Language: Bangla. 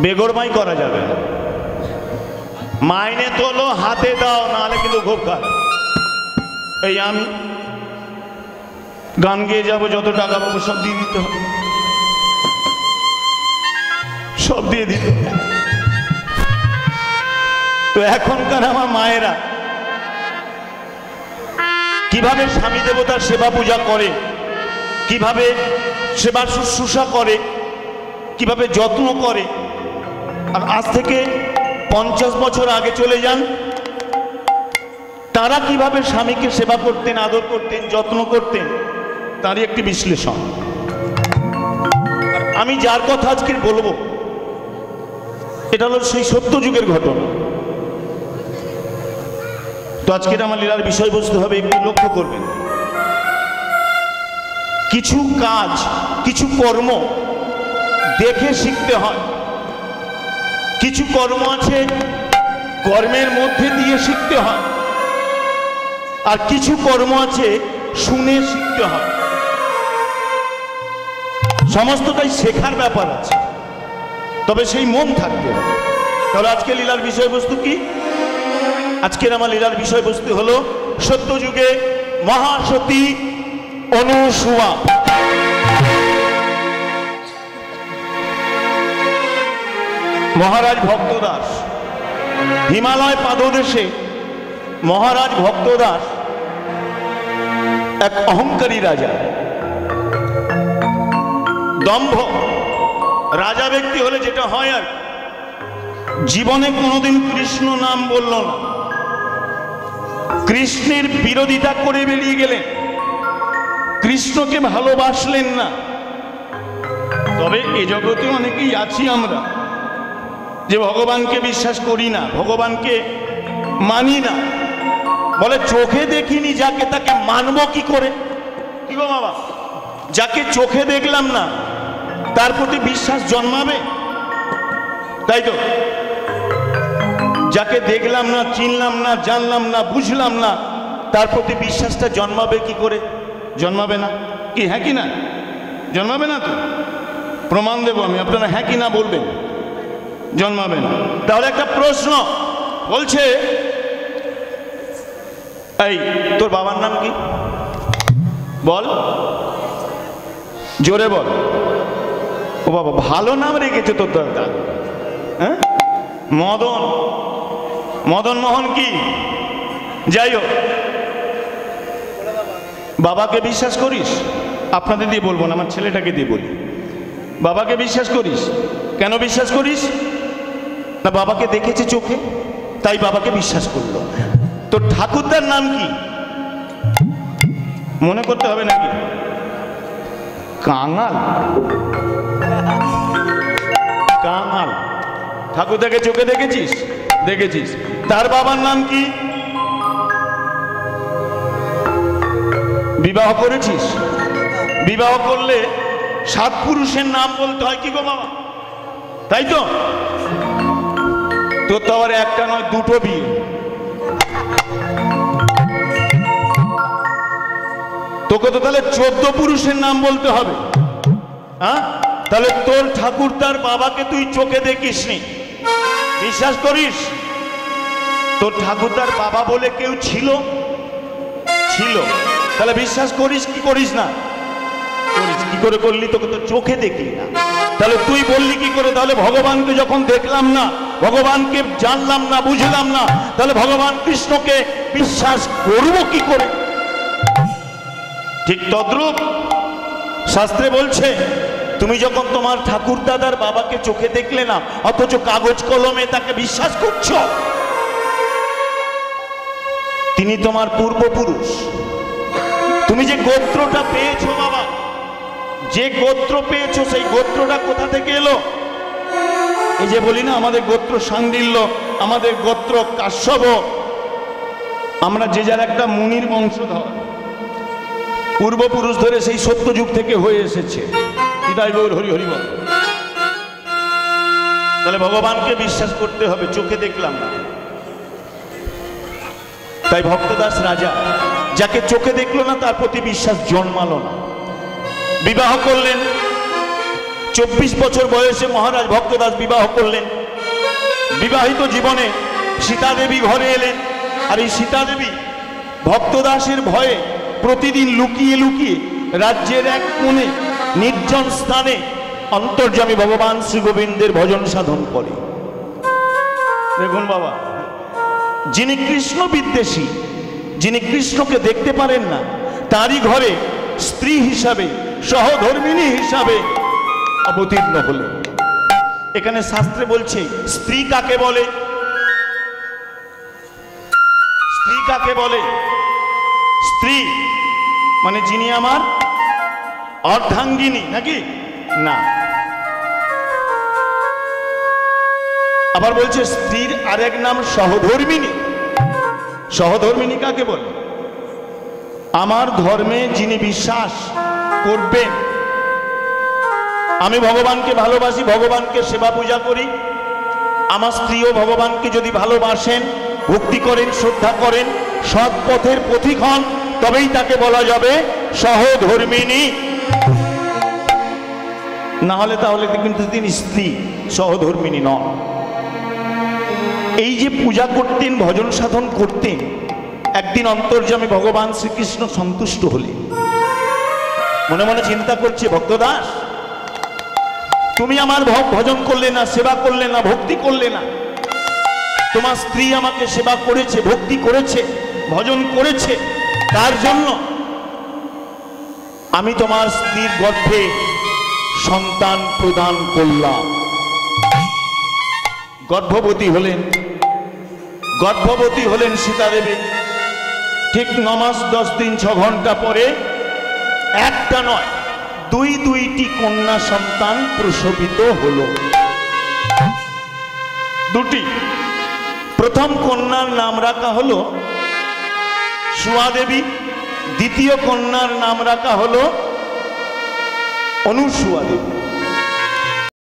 বেগরমাই করা যাবে না। মাইনে তোলো, হাতে দাও, নাহলে কিন্তু খুব খারাপ। এই আমি গান গেয়ে যাবো, যত টাকা পাবো সব দিয়ে দিতে হবে, সব দিয়ে দিতে হবে। তো এখনকার আমার মায়েরা কিভাবে স্বামী দেবতার সেবা পূজা করে, কিভাবে সেবা শুশ্রূষা করে, কিভাবে যত্ন করে, আর আজ থেকে 50 বছর আগে চলে যান, তারা কিভাবে স্বামীকে সেবা করতেন, আদর করতেন, যত্ন করতেন, তারই একটি বিশ্লেষণ। আর আমি যার কথা আজকে বলবো, এটা হলো সেই সত্যযুগের ঘটনা। তো আজকের আমার লীলার বিষয়বস্তু হবে, একটু লক্ষ্য করবেন, কিছু কাজ, কিছু কর্ম দেখে শিখতে হয়। কিছু কর্ম আছে কর্মের মধ্যে দিয়ে শিখতে হয়, আর কিছু কর্ম আছে শুনে শিখতে হয়। সমস্তটাই শেখার ব্যাপার আছে, তবে সেই মন থাকতে হবে। তাহলে আজকে লীলার বিষয়বস্তু কি? আজকের আমার লীলার বিষয়বস্তু হলো সত্যযুগে মহাসতী অনুসুয়া। মহারাজ ভক্তদাস, হিমালয় পাদদেশে মহারাজ ভক্তদাস এক অহংকারী রাজা, দম্ভ রাজা ব্যক্তি হলে যেটা হয়, আর জীবনে কোনোদিন কৃষ্ণ নাম বলল না, কৃষ্ণের বিরোধিতা করে বেরিয়ে গেলেন, কৃষ্ণকে ভালোবাসলেন না। তবে এ জগতে অনেকেই আছি আমরা যে ভগবানকে বিশ্বাস করি না, ভগবানকে মানি না, বলে চোখে দেখিনি যাকে তাকে মানবো কি করে? কি গো বাবা, যাকে চোখে দেখলাম না তার প্রতি বিশ্বাস জন্মাবে? তাই তো, যাকে দেখলাম না, চিনলাম না, জানলাম না, বুঝলাম না, তার প্রতি বিশ্বাসটা জন্মাবে কি করে? জন্মাবে না। কি হ্যাঁ কি না? জন্মাবে না। তো প্রমাণ দেবো আমি, আপনারা হ্যাঁ কি না বলবেন। জন্মাবে না। তাহলে একটা প্রশ্ন বলছে, এই তোর বাবার নাম কি? বল, জোরে বল। ও বাবা, ভালো নাম রেখেছে তোর দাদা। হ্যাঁ, মদন, মদন মোহন কি? যাই হোক, বাবাকে বিশ্বাস করিস? আপনাদের দিয়ে বলবো না, আমার ছেলেটাকে দিয়ে বলি। বাবাকে বিশ্বাস করিস? কেন বিশ্বাস করিস? না, বাবাকে দেখেছে চোখে, তাই বাবাকে বিশ্বাস করলো। তো ঠাকুরদার নাম কি? মনে করতে হবে নাকি? কাঙাল। কাঙাল। ঠাকুরদাকে চোখে দেখেছিস? দেখেছিস। তার বাবার নাম কি? বিবাহ করেছিস? বিবাহ করলে 7 পুরুষের নাম বলতে হয় কি গো বাবা, তাই তো? তোর তো আবার একটা নয়, 2টো বিয়ে। তোকে তো তাহলে 14 পুরুষের নাম বলতে হবে। হ্যাঁ, তাহলে তোর ঠাকুর তার বাবাকে তুই চোখে দেখিসনি, বিশ্বাস করিস? তোর ঠাকুর তার বাবা বলে কেউ ছিল? ছিল। তাহলে বিশ্বাস করিস কি করিস না? করিস। কি করে করলি? তোকে তো চোখে দেখলি না, তাহলে তুই বললি কি করে? তাহলে ভগবানকে যখন দেখলাম না, ভগবানকে জানলাম না, বুঝলাম না, তাহলে ভগবান কৃষ্ণকে বিশ্বাস করব কি করে? ঠিক তদ্রূপ শাস্ত্রে বলছে, তুমি যখন তোমার ঠাকুর দাদার বাবাকে চোখে দেখলে না, অথচ কাগজ কলমে তাকে বিশ্বাস করছো, তিনি তোমার পূর্বপুরুষ। তুমি যে গোত্রটা পেয়েছো বাবা, যে গোত্র পেয়েছো, সেই গোত্রটা কোথা থেকে এলো? এই যে বলি না, আমাদের গোত্র সান্ডিল্য, আমাদের গোত্র কাশ্যপ, আমরা যে যার একটা মুনির বংশধর, পূর্বপুরুষ ধরে সেই সত্যযুগ থেকে হয়ে এসেছে। হৃদয় গৌর হরি হরি বল। তাহলে ভগবানকে বিশ্বাস করতে হবে, চোখে দেখলাম না। তাই ভক্তদাস রাজা যাকে চোখে দেখলো না, তার প্রতি বিশ্বাস জন্মালো না। বিবাহ করলেন, 24 বছর বয়সে মহারাজ ভক্তদাস বিবাহ করলেন। বিবাহিত জীবনে সীতা দেবী ঘরে এলেন। আর এই সীতা দেবী ভক্তদাসের ভয়ে প্রতিদিন লুকিয়ে লুকিয়ে রাজ্যের এক কোণে নির্জন স্থানে অন্তর্যামী ভগবান শ্রী গোবিন্দের ভজন সাধন করে। দেখুন বাবা, যিনি কৃষ্ণ বিদ্বেষী, যিনি কৃষ্ণকে দেখতে পারেন না, তারই ঘরে স্ত্রী হিসাবে, সহধর্মিণী হিসাবে অবতীর্ণ হলেন। এখানে শাস্ত্রে বলছে স্ত্রী কাকে বলে? স্ত্রী কাকে বলে? স্ত্রী মানে যিনি আমার অর্ধাঙ্গিনী, নাকি না? আবার বলছে স্ত্রীর আরেক নাম সহধর্মিণী। সহধর্মিণী কাকে বলে? আমার ধর্মে যিনি বিশ্বাস করবেন, আমি ভগবানকে ভালোবাসি, ভগবানকে সেবা পূজা করি, আমার স্ত্রীও ভগবানকে যদি ভালোবাসেন, ভক্তি করেন, শ্রদ্ধা করেন, সৎ পথের পথিক হন, তবেই তাকে বলা যাবে সহধর্মিণী। না হলে তাহলে কিন্তু তিনি স্ত্রী, সহধর্মিণী নন। এই যে পূজা করতেন, ভজন সাধন করতেন, একদিন অন্তর্যামী ভগবান শ্রীকৃষ্ণ সন্তুষ্ট হলেন। মনে মনে চিন্তা করছে, ভক্তদাস তুমি আমার ভজন করলে না, সেবা করলে না, ভক্তি করলে না। তোমার স্ত্রী আমাকে সেবা করেছে, ভক্তি করেছে, ভজন করেছে, তার জন্য আমি তোমার স্ত্রীর গর্ভে সন্তান প্রদান করলাম। গর্ভবতী হলেন। গর্ভবতী হলেন সীতা দেবী। ঠিক 9 মাস 10 দিন 6 ঘন্টা পরে একটা নয়, দুইটি কন্যা সন্তান প্রসবিত হলো। দুটি। প্রথম কন্যার নাম রাখা হলো সুয়া দেবী, দ্বিতীয় কন্যার নাম রাখা হলো অনুসুয়া দেবী।